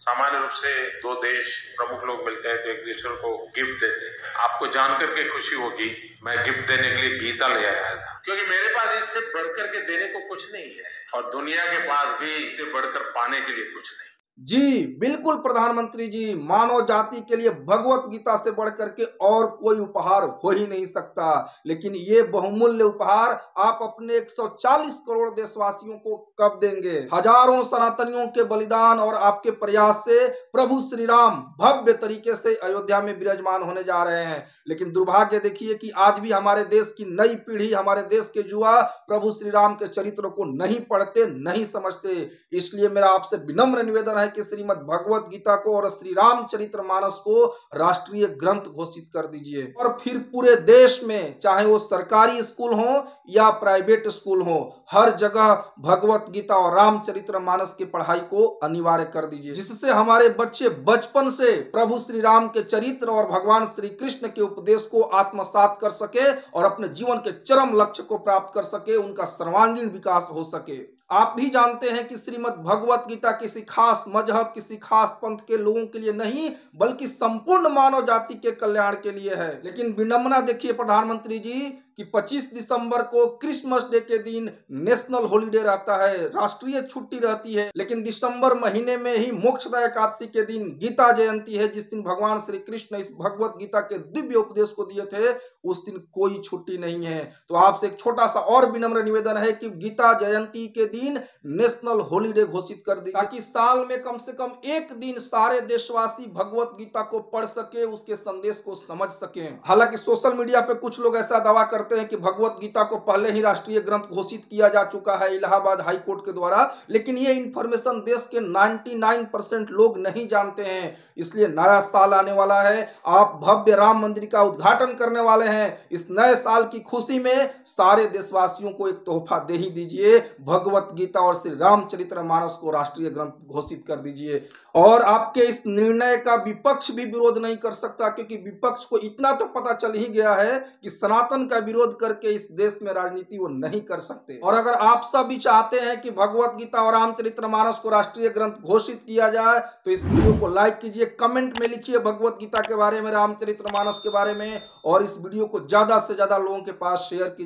सामान्य रूप से दो देश प्रमुख लोग मिलते हैं तो एक दूसरे को गिफ्ट देते हैं। आपको जानकर के खुशी होगी, मैं गिफ्ट देने के लिए गीता ले आया था, क्योंकि मेरे पास इससे बढ़कर के देने को कुछ नहीं है और दुनिया के पास भी इससे बढ़कर पाने के लिए कुछ नहीं। जी बिल्कुल प्रधानमंत्री जी, मानव जाति के लिए भगवत गीता से बढ़कर के और कोई उपहार हो ही नहीं सकता। लेकिन ये बहुमूल्य उपहार आप अपने 140 करोड़ देशवासियों को कब देंगे? हजारों सनातनियों के बलिदान और आपके प्रयास से प्रभु श्री राम भव्य तरीके से अयोध्या में विराजमान होने जा रहे हैं। लेकिन दुर्भाग्य देखिए कि आज भी हमारे देश की नई पीढ़ी, हमारे देश के युवा प्रभु श्री राम के चरित्र को नहीं पढ़ते, नहीं समझते। इसलिए मेरा आपसे विनम्र निवेदन है कि श्रीमद् भगवत गीता को और श्री रामचरितमानस को राष्ट्रीय ग्रंथ घोषित कर दीजिए और फिर पूरे देश में, चाहे वो सरकारी स्कूल हो या प्राइवेट स्कूल हो, हर जगह भगवत गीता और रामचरितमानस की पढ़ाई को अनिवार्य कर दीजिए, जिससे हमारे बच्चे बचपन से प्रभु श्री राम के चरित्र और भगवान श्री कृष्ण के उपदेश को आत्मसात कर सके और अपने जीवन के चरम लक्ष्य को प्राप्त कर सके, उनका सर्वांगीण विकास हो सके। आप भी जानते हैं कि श्रीमद् भगवत गीता किसी खास मजहब, किसी खास पंथ के लोगों के लिए नहीं, बल्कि संपूर्ण मानव जाति के कल्याण के लिए है। लेकिन विडंबना देखिए प्रधानमंत्री जी कि 25 दिसंबर को क्रिसमस डे के दिन नेशनल हॉलिडे रहता है, राष्ट्रीय छुट्टी रहती है, लेकिन दिसंबर महीने में ही मोक्षदा एकादशी के दिन गीता जयंती है, जिस दिन भगवान श्री कृष्ण इस भगवत गीता के दिव्य उपदेश को दिए थे, उस दिन कोई छुट्टी नहीं है। तो आपसे एक छोटा सा और विनम्र निवेदन है कि गीता जयंती के दिन नेशनल हॉलिडे घोषित कर दी, ताकि साल में कम से कम एक दिन सारे देशवासी भगवत गीता को पढ़ सके, उसके संदेश को समझ सके। हालांकि सोशल मीडिया पे कुछ लोग ऐसा दावा करते हैं कि भगवत गीता को पहले ही राष्ट्रीय ग्रंथ घोषित किया जा चुका है इलाहाबाद हाई कोर्ट के द्वारा, लेकिन ये इंफॉर्मेशन देश के 99% लोग नहीं जानते हैं। इसलिए नया साल आने वाला है, आप भव्य राम मंदिर का उद्घाटन करने वाले हैं। इस नए साल की खुशी में सारे देशवासियों को एक तोहफा दे ही दीजिए, भगवत गीता और श्री रामचरितमानस को राष्ट्रीय ग्रंथ घोषित कर दीजिए। और आपके इस निर्णय का विपक्ष भी विरोध नहीं कर सकता, क्योंकि विपक्ष को इतना तो पता चल ही गया है कि सनातन का विरोध करके इस देश में राजनीति वो नहीं कर सकते। और अगर आप सब भी चाहते हैं कि भगवत गीता और रामचरितमानस को राष्ट्रीय ग्रंथ घोषित किया जाए, तो इस वीडियो को लाइक कीजिए, कमेंट में लिखिए भगवत गीता के बारे में, रामचरितमानस के बारे में, और इस वीडियो को ज्यादा से ज्यादा लोगों के पास शेयर कीजिए।